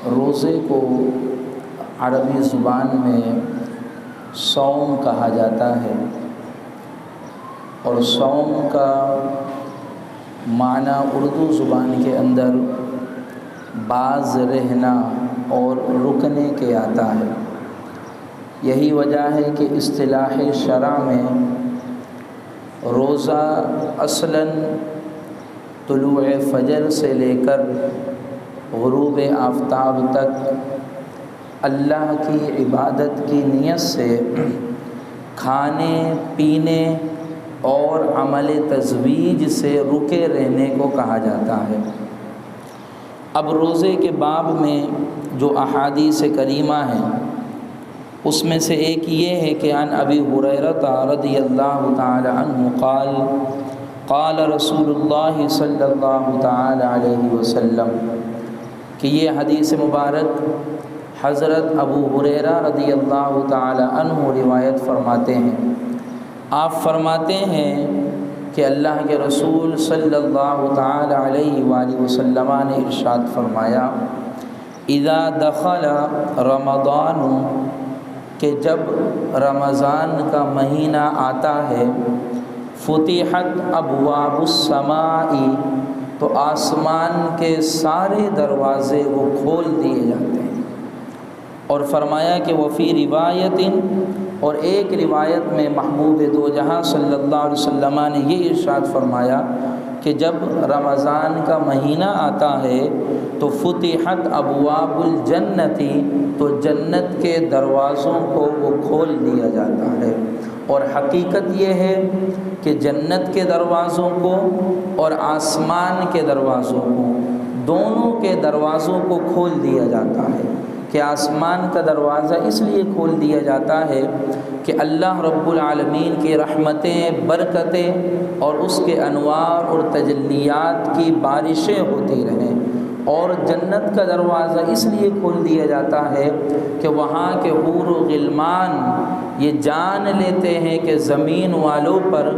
روزے کو عربی زبان میں صوم کہا جاتا ہے، اور صوم کا معنی اردو زبان کے اندر باز رہنا اور رکنے کے آتا ہے۔ یہی وجہ ہے کہ اصطلاح شرع میں روزہ اصلاً طلوع فجر سے لے کر غروب آفتاب تک اللہ کی عبادت کی نیت سے کھانے پینے اور عمل تزویج سے رکے رہنے کو کہا جاتا ہے۔ اب روزے کے باب میں جو احادیث کریمہ ہیں اس میں سے ایک یہ ہے کہ عن ابی ہریرہ رضی اللہ تعالی عنہ قال قال رسول اللہ صلی اللہ تعالی علیہ وسلم، کہ یہ حدیث مبارک حضرت ابو ہریرہ رضی اللہ تعالی عنہ روایت فرماتے ہیں۔ آپ فرماتے ہیں کہ اللہ کے رسول صلی اللہ تعالی علیہ وآلہ وسلم نے ارشاد فرمایا، اذا دخل رمضان، کہ جب رمضان کا مہینہ آتا ہے، فتحت ابواب السماء، تو آسمان کے سارے دروازے وہ کھول دیے جاتے ہیں۔ اور فرمایا کہ وفی روایت، اور ایک روایت میں محبوب دو جہاں صلی اللہ علیہ وسلم نے یہ ارشاد فرمایا کہ جب رمضان کا مہینہ آتا ہے تو فتحت ابواب الجنتی، تو جنت کے دروازوں کو وہ کھول دیا جاتا ہے۔ اور حقیقت یہ ہے کہ جنت کے دروازوں کو اور آسمان کے دروازوں کو، دونوں کے دروازوں کو کھول دیا جاتا ہے۔ کہ آسمان کا دروازہ اس لیے کھول دیا جاتا ہے کہ اللہ رب العالمین کی رحمتیں، برکتیں اور اس کے انوار اور تجلیات کی بارشیں ہوتی رہیں۔ اور جنت کا دروازہ اس لیے کھول دیا جاتا ہے کہ وہاں کے حور و غلمان یہ جان لیتے ہیں کہ زمین والوں پر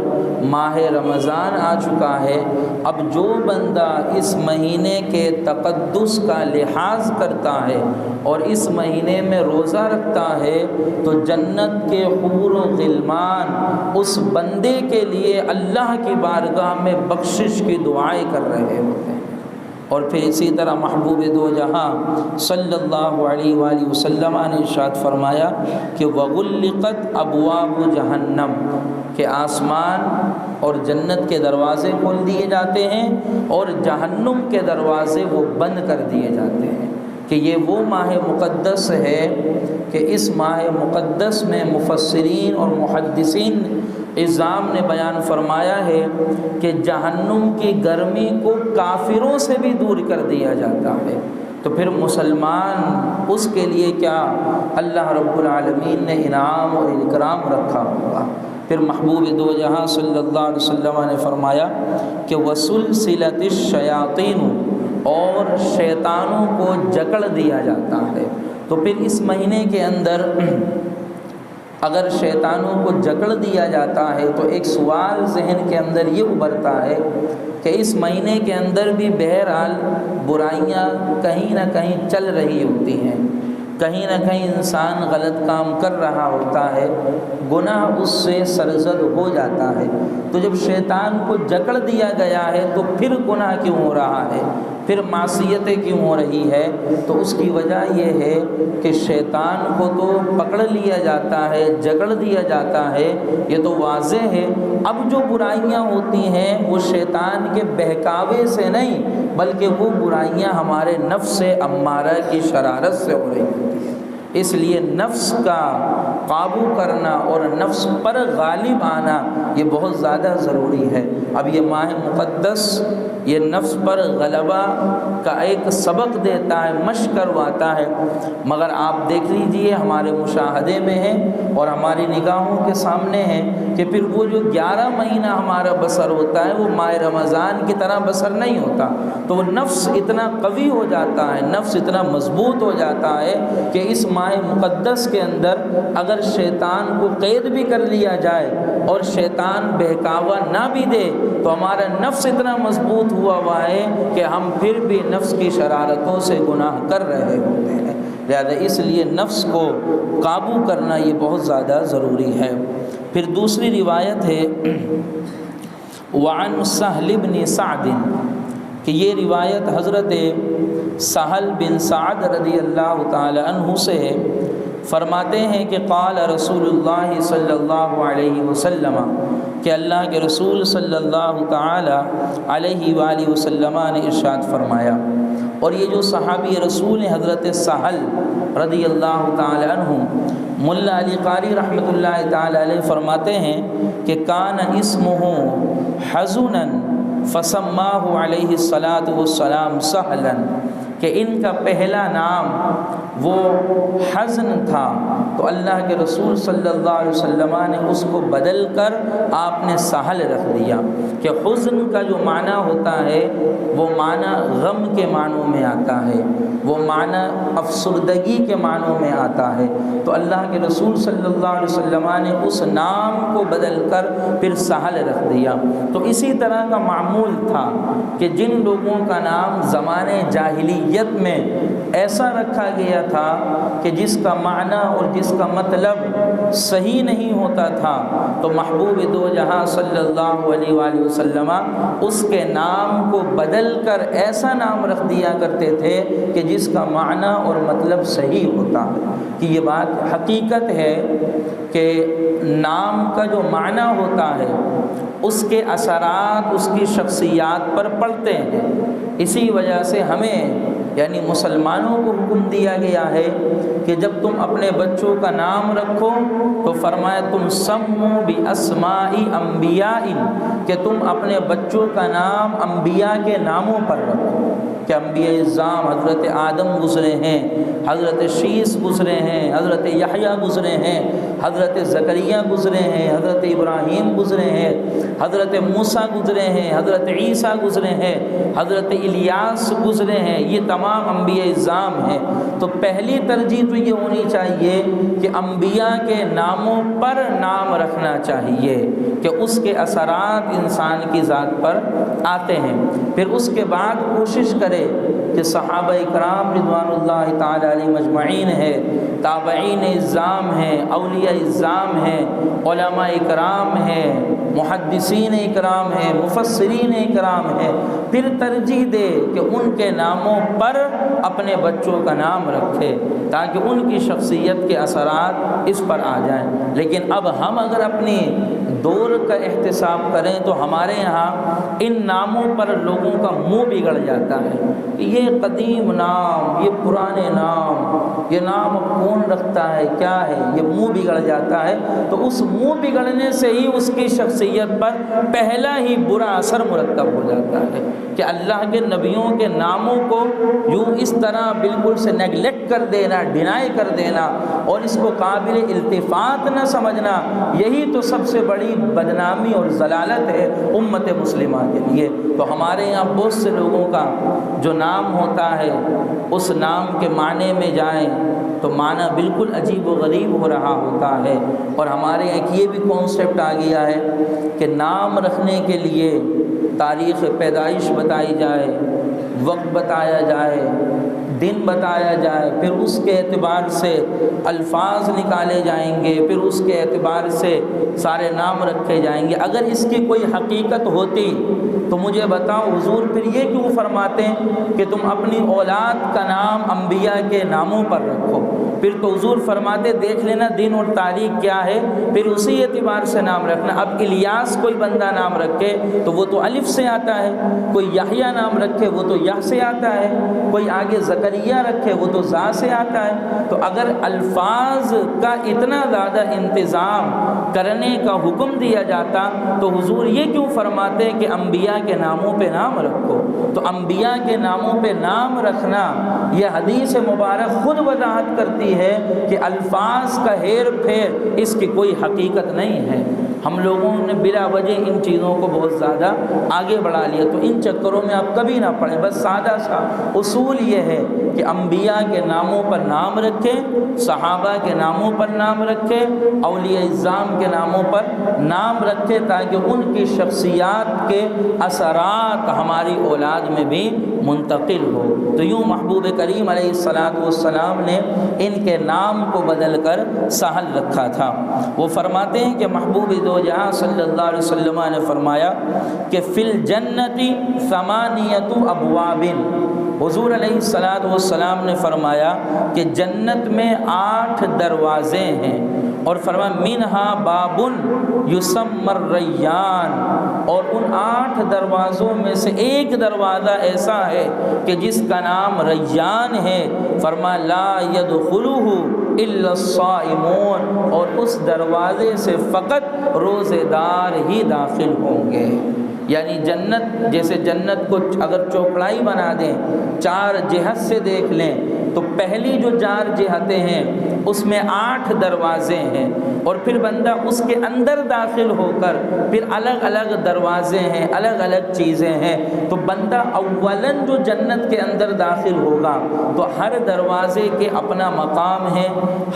ماہ رمضان آ چکا ہے، اب جو بندہ اس مہینے کے تقدس کا لحاظ کرتا ہے اور اس مہینے میں روزہ رکھتا ہے تو جنت کے حور و غلمان اس بندے کے لیے اللہ کی بارگاہ میں بخشش کی دعائیں کر رہے ہوتے ہیں۔ اور پھر اسی طرح محبوب دو جہاں صلی اللہ علیہ وآلہ وسلم نے ارشاد فرمایا کہ وغلقت ابواب جہنم، کہ آسمان اور جنت کے دروازے کھول دیے جاتے ہیں اور جہنم کے دروازے وہ بند کر دیے جاتے ہیں۔ کہ یہ وہ ماہ مقدس ہے کہ اس ماہ مقدس میں مفسرین اور محدثین عظام نے بیان فرمایا ہے کہ جہنم کی گرمی کو کافروں سے بھی دور کر دیا جاتا ہے۔ تو پھر مسلمان اس کے لیے کیا اللہ رب العالمین نے انعام اور اکرام رکھا ہوگا۔ پھر محبوب دو جہاں صلی اللہ علیہ وسلم نے فرمایا کہ وسلسلۃ الشیاطین، اور شیطانوں کو جکڑ دیا جاتا ہے۔ تو پھر اس مہینے کے اندر اگر شیطانوں کو جکڑ دیا جاتا ہے تو ایک سوال ذہن کے اندر یہ ابھرتا ہے کہ اس مہینے کے اندر بھی بہرحال برائیاں کہیں نہ کہیں چل رہی ہوتی ہیں، کہیں نہ کہیں انسان غلط کام کر رہا ہوتا ہے، گناہ اس سے سرزد ہو جاتا ہے۔ تو جب شیطان کو جکڑ دیا گیا ہے تو پھر گناہ کیوں ہو رہا ہے، پھر معصیتیں کیوں ہو رہی ہے؟ تو اس کی وجہ یہ ہے کہ شیطان کو تو پکڑ لیا جاتا ہے، جکڑ دیا جاتا ہے، یہ تو واضح ہے۔ اب جو برائیاں ہوتی ہیں وہ شیطان کے بہکاوے سے نہیں، بلکہ وہ برائیاں ہمارے نفس امارہ کی شرارت سے ہو رہی ہوتی ہیں۔ اس لیے نفس کا قابو کرنا اور نفس پر غالب آنا یہ بہت زیادہ ضروری ہے۔ اب یہ ماہ مقدس یہ نفس پر غلبہ کا ایک سبق دیتا ہے، مشق کرواتا ہے، مگر آپ دیکھ لیجئے ہمارے مشاہدے میں ہے اور ہماری نگاہوں کے سامنے ہے کہ پھر وہ جو 11 مہینہ ہمارا بسر ہوتا ہے وہ ماہ رمضان کی طرح بسر نہیں ہوتا۔ تو وہ نفس اتنا قوی ہو جاتا ہے، نفس اتنا مضبوط ہو جاتا ہے کہ اس ماہ مقدس کے اندر اگر شیطان کو قید بھی کر لیا جائے اور شیطان بہکاوا نہ بھی دے تو ہمارا نفس اتنا مضبوط ثابت ہوا ہے کہ ہم پھر بھی نفس کی شرارتوں سے گناہ کر رہے ہوتے ہیں، لہذا اس لیے نفس کو قابو کرنا یہ بہت زیادہ ضروری ہے۔ پھر دوسری روایت ہے وعن سہل بن سعد، کہ یہ روایت حضرت سہل بن سعد رضی اللہ تعالی عنہ سے ہے، فرماتے ہیں کہ قال رسول اللہ صلی اللہ علیہ وسلم، کہ اللہ کے رسول صلی اللہ تعالی علیہ وآلہ وسلم نے ارشاد فرمایا۔ اور یہ جو صحابی رسول حضرت سہل رضی اللہ تعالی عنہ، ملا علی قاری رحمۃ اللہ تعالی علیہ فرماتے ہیں کہ کان اسمہ حزنا فسماہ علیہ الصلاۃ والسلام سہلا، کہ ان کا پہلا نام وہ حزن تھا، تو اللہ کے رسول صلی اللہ علیہ وسلم نے اس کو بدل کر آپ نے سہل رکھ دیا، کہ حزن کا جو معنی ہوتا ہے وہ معنی غم کے معنوں میں آتا ہے، وہ معنی افسردگی کے معنوں میں آتا ہے، تو اللہ کے رسول صلی اللہ علیہ وسلم نے اس نام کو بدل کر پھر سہل رکھ دیا۔ تو اسی طرح کا معمول تھا کہ جن لوگوں کا نام زمانے جاہلیت میں ایسا رکھا گیا تھا کہ جس کا معنی اور جس کا مطلب صحیح نہیں ہوتا تھا، تو محبوب دو جہاں صلی اللہ علیہ وآلہ وسلم اس کے نام کو بدل کر ایسا نام رکھ دیا کرتے تھے کہ جس کا معنی اور مطلب صحیح ہوتا ہے۔ کہ یہ بات حقیقت ہے کہ نام کا جو معنی ہوتا ہے اس کے اثرات اس کی شخصیات پر پڑتے ہیں، اسی وجہ سے ہمیں یعنی مسلمانوں کو حکم دیا گیا ہے کہ جب تم اپنے بچوں کا نام رکھو تو فرمایا تم سمو باسماء انبیاء، کہ تم اپنے بچوں کا نام انبیاء کے ناموں پر رکھو، کہ انبیاء اعظام حضرت آدم گزرے ہیں، حضرت شیس گزرے ہیں، حضرت یحییٰ گزرے ہیں، حضرت زکریا گزرے ہیں، حضرت ابراہیم گزرے ہیں، حضرت موسیٰ گزرے ہیں، حضرت عیسیٰ گزرے ہیں، حضرت الیاس گزرے ہیں، یہ تمام انبیاء اعظام ہیں۔ تو پہلی ترجیح تو یہ ہونی چاہیے کہ انبیاء کے ناموں پر نام رکھنا چاہیے کہ اس کے اثرات انسان کی ذات پر آتے ہیں۔ پھر اس کے بعد کوشش کرے کہ صحابہ اکرام رضوان اللہ تعالی علیہ مجمعین ہے، تابعین اعظام ہیں، اولیاء اعظام ہیں، علماء اکرام ہیں، محدثین اکرام ہیں، مفسرین اکرام ہیں، پھر ترجیح دے کہ ان کے ناموں پر اپنے بچوں کا نام رکھے تاکہ ان کی شخصیت کے اثرات اس پر آ جائیں۔ لیکن اب ہم اگر اپنی دور کا احتساب کریں تو ہمارے یہاں ان ناموں پر لوگوں کا منہ بگڑ جاتا ہے کہ یہ قدیم نام، یہ پرانے نام، یہ نام اب کون رکھتا ہے، کیا ہے، یہ منہ بگڑ جاتا ہے۔ تو اس منہ بگڑنے سے ہی اس کی شخصیت پر پہلا ہی برا اثر مرتب ہو جاتا ہے کہ اللہ کے نبیوں کے ناموں کو یوں اس طرح بالکل سے نیگلیکٹ کر دینا، ڈینائی کر دینا اور اس کو قابل التفات نہ سمجھنا، یہی تو سب سے بڑی بدنامی اور ضلالت ہے امت مسلمہ کے لیے۔ تو ہمارے یہاں بہت سے لوگوں کا جو نام ہوتا ہے اس نام کے معنی میں جائیں تو معنی بالکل عجیب و غریب ہو رہا ہوتا ہے، اور ہمارے یہاں یہ بھی کانسیپٹ آ گیا ہے کہ نام رکھنے کے لیے تاریخ پیدائش بتائی جائے، وقت بتایا جائے، دن بتایا جائے، پھر اس کے اعتبار سے الفاظ نکالے جائیں گے، پھر اس کے اعتبار سے سارے نام رکھے جائیں گے۔ اگر اس کی کوئی حقیقت ہوتی تو مجھے بتاؤ حضور پھر یہ کیوں فرماتے ہیں کہ تم اپنی اولاد کا نام انبیاء کے ناموں پر رکھو؟ پھر تو حضور فرماتے دیکھ لینا دن اور تاریخ کیا ہے، پھر اسی اعتبار سے نام رکھنا۔ اب الیاس کوئی بندہ نام رکھے تو وہ تو الف سے آتا ہے، کوئی یحییٰ نام رکھے وہ تو یا سے آتا ہے، کوئی آگے زکریا رکھے وہ تو زا سے آتا ہے۔ تو اگر الفاظ کا اتنا زیادہ انتظام کرنے کا حکم دیا جاتا تو حضور یہ کیوں فرماتے کہ انبیاء کے ناموں پہ نام رکھو؟ تو انبیاء کے ناموں پہ نام رکھنا یہ حدیث مبارک خود وضاحت کرتی ہے کہ الفاظ کا ہیر پھیر اس کی کوئی حقیقت نہیں ہے۔ ہم لوگوں نے بلا وجہ ان چیزوں کو بہت زیادہ آگے بڑھا لیا، تو ان چکروں میں آپ کبھی نہ پڑیں۔ بس سادہ سا اصول یہ ہے کہ انبیاء کے ناموں پر نام رکھیں، صحابہ کے ناموں پر نام رکھیں، اولیاء اعظام کے ناموں پر نام رکھیں، تاکہ ان کی شخصیات کے اثرات ہماری اولاد میں بھی منتقل ہو۔ تو یوں محبوب کریم علیہ السلام نے ان کے نام کو بدل کر سہل رکھا تھا۔ وہ فرماتے ہیں کہ محبوب دو جہاں صلی اللہ علیہ وسلم نے فرمایا کہ فی الجنت ثمانیۃ ابواب، حضور علیہ السلام نے فرمایا کہ جنت میں 8 دروازے ہیں، اور فرمایا منہا باب یسمی الریان، اور ان 8 دروازوں میں سے ایک دروازہ ایسا ہے کہ جس کا نام ریان ہے۔ فرمایا لا يدخلہ الا الصائمون، اور اس دروازے سے فقط روزے دار ہی داخل ہوں گے۔ یعنی جنت، جیسے جنت کو اگر چوکڑائی بنا دیں، 4 جہت سے دیکھ لیں، تو پہلی جو 4 جہتیں ہیں اس میں 8 دروازے ہیں، اور پھر بندہ اس کے اندر داخل ہو کر پھر الگ الگ دروازے ہیں، الگ الگ چیزیں ہیں۔ تو بندہ اولاً جو جنت کے اندر داخل ہوگا تو ہر دروازے کے اپنا مقام ہے،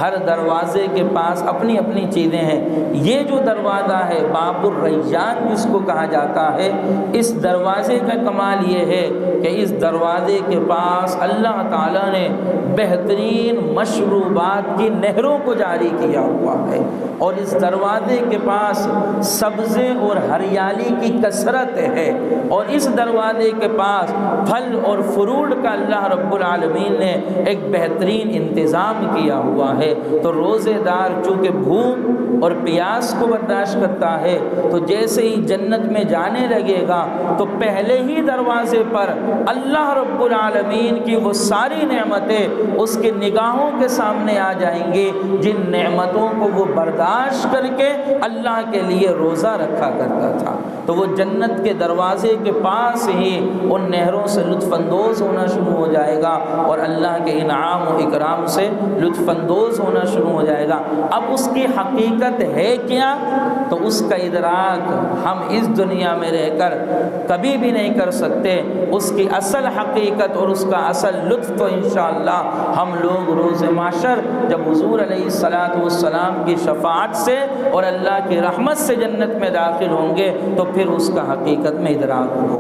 ہر دروازے کے پاس اپنی اپنی چیزیں ہیں۔ یہ جو دروازہ ہے باب الریان جس کو کہا جاتا ہے، اس دروازے کا کمال یہ ہے کہ اس دروازے کے پاس اللہ تعالیٰ نے بہترین مشروبات کی نہروں کو جاری کیا ہوا ہے، اور اس دروازے کے پاس سبزے اور ہریالی کی کثرت ہے، اور اس دروازے کے پاس پھل اور فروٹ کا اللہ رب العالمین نے ایک بہترین انتظام کیا ہوا ہے۔ تو روزے دار چونکہ بھوک اور پیاس کو برداشت کرتا ہے، تو جیسے ہی جنت میں جانے لگے گا تو پہلے ہی دروازے پر اللہ رب العالمین کی وہ ساری نعمتیں اس کی نگاہوں کے سامنے آ جائیں گی، جن نعمتوں کو وہ برداشت کر کے اللہ کے لیے روزہ رکھا کرتا تھا۔ تو وہ جنت کے دروازے کے پاس ہی ان نہروں سے لطف اندوز ہونا شروع ہو جائے گا، اور اللہ کے انعام و اکرام سے لطف اندوز ہونا شروع ہو جائے گا۔ اب اس کی حقیقت ہے کیا؟ تو اس کا ادراک ہم اس دنیا میں رہ کر کبھی بھی نہیں کر سکتے۔ اس کی اصل حقیقت اور اس کا اصل لطف تو انشاءاللہ ہم لوگ روز محشر جب حضور علیہ السلام کی شفاعت سے اور اللہ کی رحمت سے جنت میں داخل ہوں گے تو پھر اس کا حقیقت میں ادراک ہوگا۔